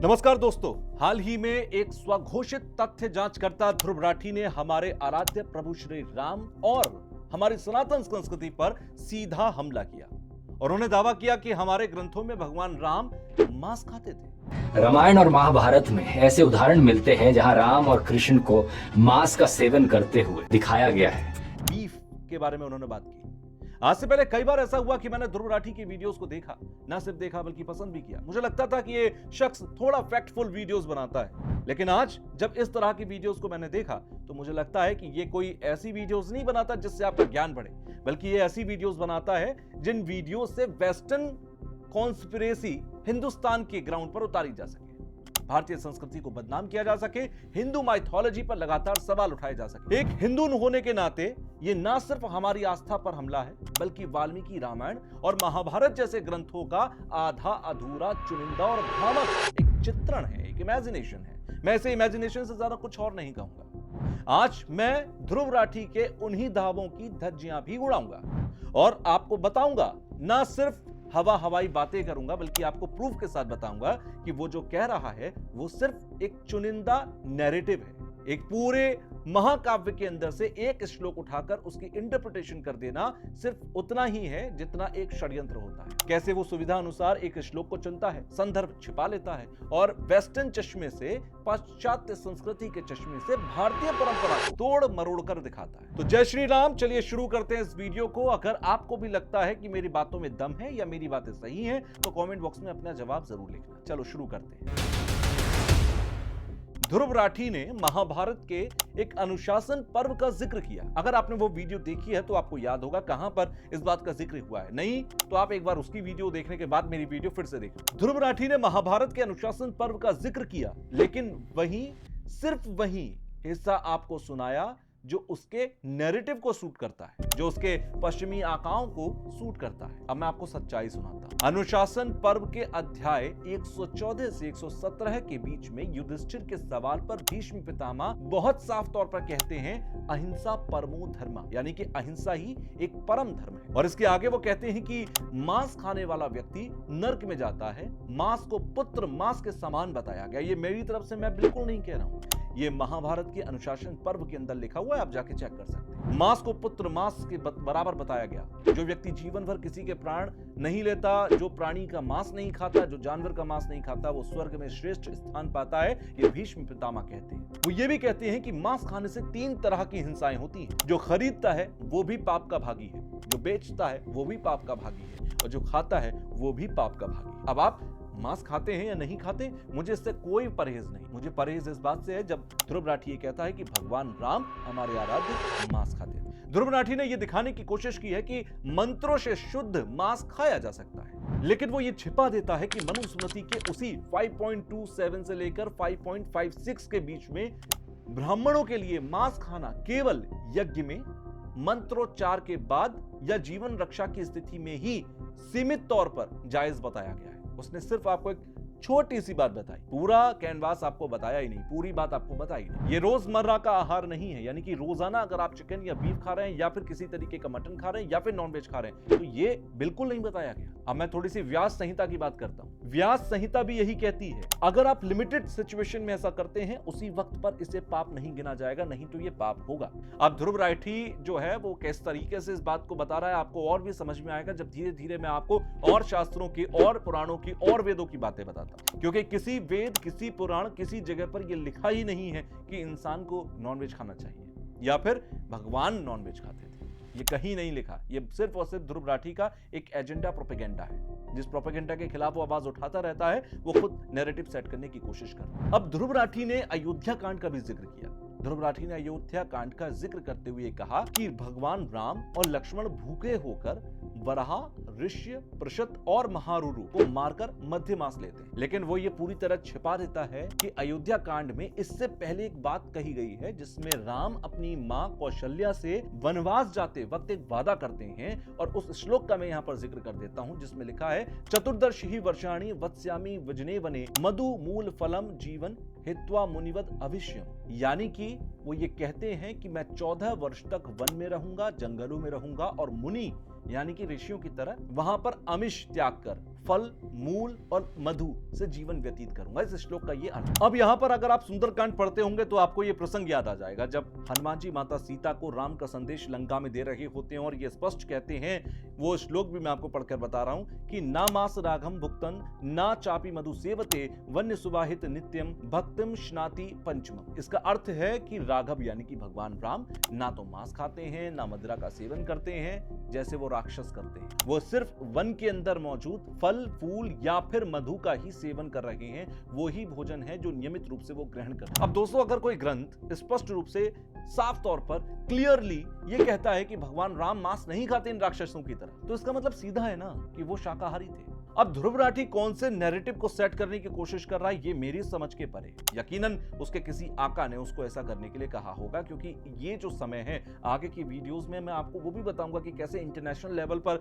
नमस्कार दोस्तों, हाल ही में एक स्वघोषित तथ्य जांचकर्ता ध्रुव राठी ने हमारे आराध्य प्रभु श्री राम और हमारी सनातन संस्कृति पर सीधा हमला किया और उन्होंने दावा किया कि हमारे ग्रंथों में भगवान राम मांस खाते थे। रामायण और महाभारत में ऐसे उदाहरण मिलते हैं जहां राम और कृष्ण को मांस का सेवन करते हुए दिखाया गया है। बीफ के बारे में उन्होंने बात की। आज से पहले कई बार ऐसा हुआ कि मैंने ध्रुव राठी की वीडियोस को देखा, ना सिर्फ देखा बल्कि पसंद भी किया। मुझे लगता था कि ये शख्स थोड़ा फैक्टफुल वीडियोस बनाता है, लेकिन आज जब इस तरह की वीडियोस को मैंने देखा तो मुझे लगता है कि ये कोई ऐसी वीडियोस नहीं बनाता जिससे आपका ज्ञान बढ़े, बल्कि ये ऐसी वीडियोस बनाता है जिन वीडियोस से वेस्टर्न कॉन्स्पिरेसी हिंदुस्तान के ग्राउंड पर उतारी जा सके, भारतीय संस्कृति को बदनाम किया जा सके, हिंदू माइथोलॉजी पर लगातार सवाल उठाए जा सके। एक हिंदू होने के नाते ये ना सिर्फ हमारी आस्था पर हमला है, बल्कि वाल्मीकि रामायण और महाभारत जैसे ग्रंथों का आधा अधूरा, चुनिंदा और भ्रामक एक चित्रण है, एक इमेजिनेशन है। मैं इसे इमेजिनेशन से ज्यादा कुछ और नहीं कहूंगा। आज मैं ध्रुव राठी के उन्हीं दावों की धज्जियां भी उड़ाऊंगा और आपको बताऊंगा, ना सिर्फ हवाई बातें करूंगा, बल्कि आपको प्रूफ के साथ बताऊंगा कि वो जो कह रहा है वो सिर्फ एक चुनिंदा नैरेटिव है। एक पूरे महाकाव्य के अंदर से एक श्लोक उठाकर उसकी इंटरप्रिटेशन कर देना सिर्फ उतना ही है जितना एक षड्यंत्र होता है। कैसे वो सुविधा अनुसार एक श्लोक को चुनता है, संदर्भ छिपा लेता है और वेस्टर्न चश्मे से, पाश्चात्य संस्कृति के चश्मे से भारतीय परंपरा को तोड़ मरोड़ कर दिखाता है। तो जय श्री राम, चलिए शुरू करते हैं इस वीडियो को। अगर आपको भी लगता है कि मेरी बातों में दम है या मेरी बातें सही हैं, तो कमेंट बॉक्स में अपना जवाब जरूर लिखना। चलो शुरू करते हैं। ध्रुव राठी ने महाभारत के एक अनुशासन पर्व का जिक्र किया। अगर आपने वो वीडियो देखी है तो आपको याद होगा कहां पर इस बात का जिक्र हुआ है। नहीं तो आप एक बार उसकी वीडियो देखने के बाद मेरी वीडियो फिर से देखें। ध्रुव राठी ने महाभारत के अनुशासन पर्व का जिक्र किया, लेकिन सिर्फ वही हिस्सा आपको सुनाया जो उसके नैरेटिव को सूट करता है, जो उसके पश्चिमी आकाओं को सूट करता है। अब मैं आपको सच्चाई सुनाता हूं। अनुशासन पर्व के अध्याय 114 से 117 के बीच में युधिष्ठिर के सवाल पर भीष्म पितामह बहुत साफ तौर पर कहते हैं, अहिंसा परमो धर्म, यानी कि अहिंसा ही एक परम धर्म है। और इसके आगे वो कहते हैं कि मांस खाने वाला व्यक्ति नर्क में जाता है। मांस को पुत्र मांस के समान बताया गया। ये मेरी तरफ से मैं बिल्कुल नहीं कह रहा हूं, ये महाभारत के अनुशासन पर्व के अंदर लिखा हुआ है, आप जाके चेक कर सकते हैं। मांस को पुत्र मांस के बराबर बताया गया। जो व्यक्ति जीवन भर किसी के प्राण नहीं लेता, जो प्राणी का मांस नहीं खाता, जो जानवर का मांस नहीं खाता, वो स्वर्ग में श्रेष्ठ स्थान पाता है, ये भीष्म पितामह कहते हैं। वो ये भी कहते हैं कि मांस खाने से 3 तरह की हिंसाएं होती हैं। जो खरीदता है वो भी पाप का भागी है, जो बेचता है वो भी पाप का भागी है, और जो खाता है वो भी पाप का भागी है। अब आप मांस खाते हैं या नहीं खाते, मुझे इससे कोई परहेज नहीं। मुझे परहेज इस बात से है जब ध्रुव राठी ये कहता है कि भगवान राम हमारे आराध्य मांस खाते हैं। ध्रुव राठी ने यह दिखाने की कोशिश की है कि मंत्रों से शुद्ध मांस खाया जा सकता है, लेकिन वो ये छिपा देता है कि मनुस्मृति के उसी 5.27 से लेकर 5.56 के बीच में ब्राह्मणों के लिए मांस खाना केवल यज्ञ में, मंत्रोच्चार के बाद या जीवन रक्षा की स्थिति में ही सीमित तौर पर जायज बताया गया है। उसने सिर्फ आपको एक छोटी सी बात बताई, पूरा कैनवास आपको बताया ही नहीं, पूरी बात आपको बताई नहीं। ये रोजमर्रा का आहार नहीं है, यानी कि रोजाना अगर आप चिकन या बीफ खा रहे हैं या फिर किसी तरीके का मटन खा रहे हैं या फिर नॉनवेज खा रहे हैं, तो ये बिल्कुल नहीं बताया गया। अब मैं थोड़ी सी व्यास संहिता की बात करता हूं। व्यास संहिता भी यही कहती है, अगर आप लिमिटेड सिचुएशन में ऐसा करते हैं, उसी वक्त पर इसे पाप नहीं गिना जाएगा, नहीं तो ये पाप होगा। अब ध्रुव राठी जो है वो किस तरीके से इस बात को बता रहा है, आपको और भी समझ में आएगा जब धीरे धीरे मैं आपको और शास्त्रों की और पुराणों की और वेदों की बातें बताता हूं। क्योंकि किसी वेद, किसी पुराण, किसी जगह पर यह लिखा ही नहीं है कि इंसान को नॉनवेज खाना चाहिए या फिर भगवान नॉनवेज खाते थे। ये कहीं नहीं लिखा। ये सिर्फ और सिर्फ ध्रुव राठी का एक एजेंडा, प्रोपेगेंडा है। जिस प्रोपेगेंडा के खिलाफ वो आवाज उठाता रहता है, वो खुद नैरेटिव सेट करने की कोशिश कर रहा है। अब ध्रुव राठी ने अयोध्या कांड का भी जिक्र किया। ध्रुव राठी ने अयोध्या कांड का जिक्र करते हुए कहा कि भगवान राम और लक्ष्मण भूखे होकर वराह, ऋष्य, पृषत और महारुरु को मारकर मध्य मास लेते हैं। लेकिन वो ये पूरी तरह छिपा देता है कि अयोध्या कांड में इससे पहले एक बात कही गई है जिसमें राम अपनी मां कौशल्या से वनवास जाते वक्त एक वादा करते हैं, और उस श्लोक का मैं यहाँ पर जिक्र कर देता हूँ जिसमें लिखा है, चतुर्दशी वर्षाणि वत्स्यामि वजने वने मधु मूल फलम जीवन हित्वा मुनिवद अभिष्यम। यानी कि वो ये कहते हैं कि मैं 14 वर्ष तक वन में रहूंगा, जंगलों में रहूंगा, और मुनि यानी कि ऋषियों की तरह वहां पर आमिष त्याग कर, फल, मूल और मधु से जीवन व्यतीत करूंगा। इस श्लोक का ये अर्थ। अब यहाँ पर अगर आप सुंदरकांड पढ़ते होंगे तो आपको ये प्रसंग याद आ जाएगा जब हनुमान जी माता सीता को राम का संदेश लंका में दे रहे होते हैं और ये स्पष्ट कहते हैं, वो श्लोक भी मैं आपको पढ़कर बता रहा हूं कि ना मास राघम भुक्तन ना चापी मधु सेवते वन्य सुवाहित नित्यम भक्तिम स्नाति पंचम। इसका अर्थ है कि राघव यानी कि भगवान राम ना तो मांस खाते हैं ना मदिरा का सेवन करते हैं जैसे वो राक्षस करते हैं। वो सिर्फ वन के अंदर मौजूद फल, फूल या फिर मधु का ही सेवन कर रहे हैं। वो ही भोजन है जो नियमित रूप से वो ग्रहण करते हैं। अब दोस्तों, अगर कोई ग्रंथ स्पष्ट रूप से साफ तौर पर क्लियरली ये कहता है कि भगवान राम मांस नहीं खाते इन राक्षसों की तरह, तो इसका मतलब सीधा है ना कि वो शाकाहारी थे। अब ध्रुव राठी कौन से नैरेटिव को सेट करने की कोशिश कर रहा है ये मेरी समझ के परे। यकीनन उसके किसी आका ने उसको ऐसा करने के लिए कहा होगा, क्योंकि ये जो समय है आगे की वीडियोस में मैं आपको वो भी बताऊंगा कि कैसे इंटरनेशनल लेवल पर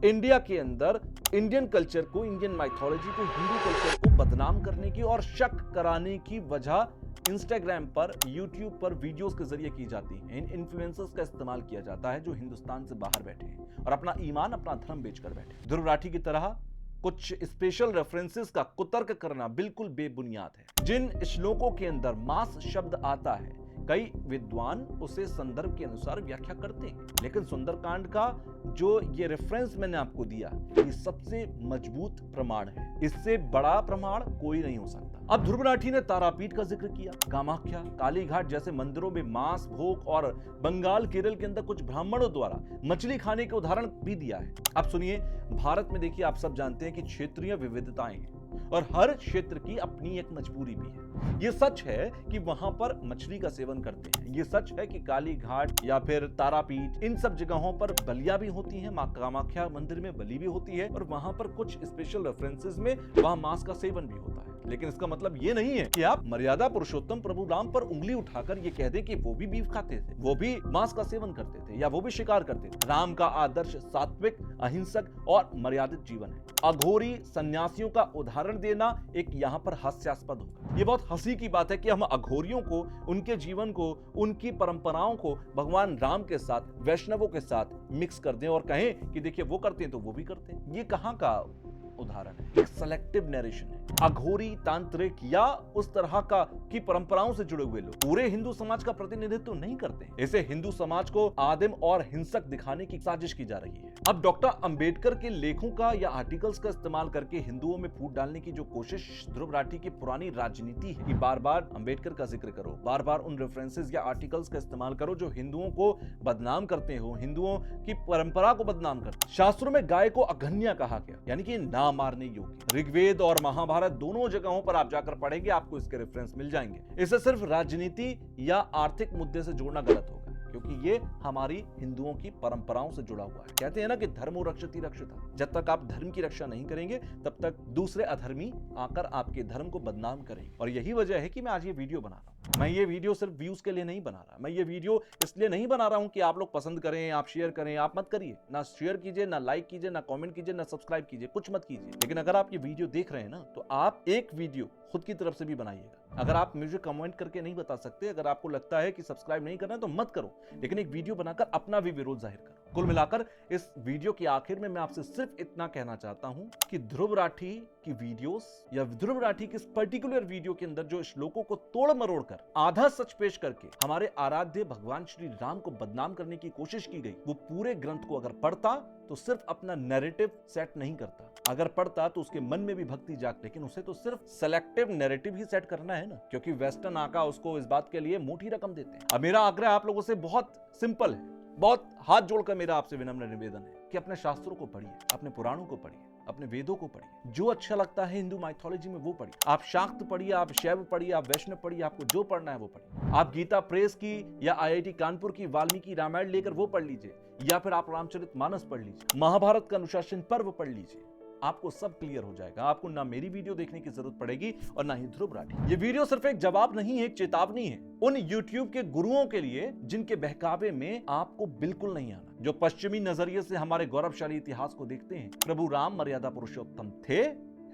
इंडिया के अंदर इंडियन कल्चर को, इंडियन माइथोलॉजी को, हिंदू कल्चर को बदनाम करने की और शक कराने की वजह इंस्टाग्राम पर, यूट्यूब पर वीडियोस के जरिए की जाती है। इन इन्फ्लुएंसर्स का इस्तेमाल किया जाता है जो हिंदुस्तान से बाहर बैठे हैं और अपना ईमान, अपना धर्म बेचकर बैठे। ध्रुव राठी की तरह कुछ स्पेशल रेफरेंसेस का कुतर्क करना बिल्कुल बेबुनियाद है। जिन श्लोकों के अंदर मांस शब्द आता है, कई विद्वान उसे संदर्भ के अनुसार व्याख्या करते हैं, लेकिन सुंदरकांड का जो ये रेफरेंस मैंने आपको दिया ये सबसे मजबूत प्रमाण है। इससे बड़ा प्रमाण कोई नहीं हो सकता। अब ध्रुव राठी ने तारापीठ का जिक्र किया, कामाख्या, कालीघाट जैसे मंदिरों में मांस भोग और बंगाल, केरल के अंदर कुछ ब्राह्मणों द्वारा मछली खाने के उदाहरण भी दिया है। अब सुनिए, भारत में देखिए आप सब जानते हैं कि क्षेत्रीय विविधताएं हैं और हर क्षेत्र की अपनी एक मजबूरी भी है। ये सच है कि वहां पर मछली का सेवन करते हैं। ये सच है कि काली घाट या फिर तारापीठ, इन सब जगहों पर बलियां भी होती हैं। मां कामाख्या मंदिर में बलि भी होती है और वहां पर कुछ स्पेशल रेफरेंसेस में वहां मांस का सेवन भी होता है। लेकिन इसका मतलब ये नहीं है कि आप मर्यादा पुरुषोत्तम प्रभु राम पर उंगली उठाकर ये कह दें कि वो भी बीफ खाते थे, वो भी मांस का सेवन करते थे या वो भी शिकार करते थे। राम का आदर्श सात्विक, अहिंसक और मर्यादित जीवन है। अघोरी सन्यासियों का उदाहरण देना एक यहाँ पर हास्यास्पद होगा। ये बहुत हंसी की बात है कि हम अघोरियों को, उनके जीवन को, उनकी परंपराओं को भगवान राम के साथ, वैष्णवों के साथ मिक्स कर दें और कहें कि देखिए वो करते हैं तो वो भी करते हैं। ये कहाँ का उदाहरण है? एक सेलेक्टिव नरेशन है। अघोरी, तांत्रिक या उस तरह का की परंपराओं से जुड़े हुए लोग पूरे हिंदू समाज का प्रतिनिधित्व नहीं करते। इसे हिंदू समाज को आदिम और हिंसक दिखाने की साजिश की जा रही है। अब डॉक्टर अंबेडकर के लेखों का या आर्टिकल्स का इस्तेमाल करके हिंदुओं में फूट डालने की जो कोशिश ध्रुव राठी की पुरानी राजनीति है कि बार बार अंबेडकर का जिक्र करो, बार बार उन रेफरेंसेस या आर्टिकल्स का इस्तेमाल करो जो हिंदुओं को बदनाम करते हो, हिंदुओं की परंपरा को बदनाम करते। शास्त्रों में गाय को अघन्या कहा गया, यानी कि ना मारने योग्य। ऋग्वेद और महाभारत दोनों जगहों पर आप जाकर पढ़ेंगे, आपको इसके रेफरेंस मिल जाएंगे। इसे सिर्फ राजनीति या आर्थिक मुद्दे से जोड़ना गलत होगा, क्योंकि ये हमारी हिंदुओं की परंपराओं से जुड़ा हुआ है। कहते हैं ना कि धर्मो रक्षति रक्षिता। जब तक आप धर्म की रक्षा नहीं करेंगे तब तक दूसरे अधर्मी आकर आपके धर्म को बदनाम करेंगे। और यही वजह है कि मैं आज ये वीडियो बना रहा हूं। मैं ये वीडियो सिर्फ व्यूज के लिए नहीं बना रहा, मैं ये वीडियो इसलिए नहीं बना रहा हूं कि आप लोग पसंद करें, आप शेयर करें। आप मत करिए, ना शेयर कीजिए, ना लाइक कीजिए, ना कमेंट कीजिए, ना सब्सक्राइब कीजिए, कुछ मत कीजिए। लेकिन अगर आप ये वीडियो देख रहे हैं ना, तो आप एक वीडियो खुद की तरफ से भी बनाइएगा। अगर आप मुझे कमेंट करके नहीं बता सकते, अगर आपको लगता है कि सब्सक्राइब नहीं करना है तो मत करो, लेकिन एक वीडियो बनाकर अपना भी विरोध जाहिर करो। कुल मिलाकर इस वीडियो के आखिर में मैं आपसे सिर्फ इतना कहना चाहता हूं कि ध्रुव राठी की वीडियोस या ध्रुव राठी की इस पर्टिकुलर वीडियो के अंदर जो श्लोकों को तोड़ मरोड़ कर आधा सच पेश करके हमारे आराध्य भगवान श्री राम को बदनाम करने की कोशिश की गई, वो पूरे ग्रंथ को अगर पढ़ता तो सिर्फ अपना नैरेटिव सेट नहीं करता, अगर पढ़ता तो उसके मन में भी भक्ति जाग। लेकिन उसे तो सिर्फ सेलेक्टिव नैरेटिव ही सेट करना है ना, क्योंकि वेस्टर्न आका उसको इस बात के लिए मोटी रकम देते हैं। अब मेरा आग्रह आप लोगों से बहुत सिंपल है, बहुत हाथ जोड़कर मेरा आपसे विनम्र निवेदन है कि अपने शास्त्रों को पढ़िए, अपने पुराणों को पढ़िए, अपने वेदों को पढ़िए। जो अच्छा लगता है हिंदू माइथोलॉजी में वो पढ़िए। आप शाक्त पढ़िए, आप शैव पढ़िए, आप वैष्णव पढ़िए, आपको जो पढ़ना है वो पढ़िए। आप गीता प्रेस की या IIT कानपुर की वाल्मीकि रामायण लेकर वो पढ़ लीजिए, या फिर आप रामचरितमानस पढ़ लीजिए, महाभारत का अनुशासन पर्व पढ़ लीजिए। आपको सब क्लियर हो जाएगा। आपको ना मेरी वीडियो देखने की जरूरत पड़ेगी और ना ही ध्रुव राठी। ये वीडियो सिर्फ एक जवाब नहीं है, एक चेतावनी है उन YouTube के गुरुओं के लिए जिनके बहकावे में आपको बिल्कुल नहीं आना, जो पश्चिमी नजरिए से हमारे गौरवशाली इतिहास को देखते हैं। प्रभु राम मर्यादा पुरुषोत्तम थे,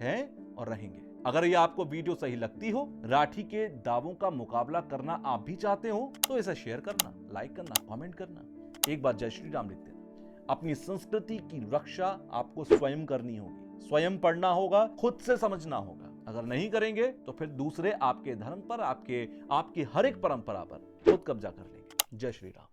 हैं और रहेंगे। अगर ये आपको वीडियो सही लगती हो, राठी के दावों का मुकाबला करना आप भी चाहते हो, तो इसे शेयर करना, लाइक करना, कमेंट करना। एक बार जय श्री राम लिख देना। अपनी संस्कृति की रक्षा आपको स्वयं करनी होगी। स्वयं पढ़ना होगा, खुद से समझना होगा। अगर नहीं करेंगे तो फिर दूसरे आपके धर्म पर, आपकी हर एक परंपरा पर खुद कब्जा कर लेंगे। जय श्री राम।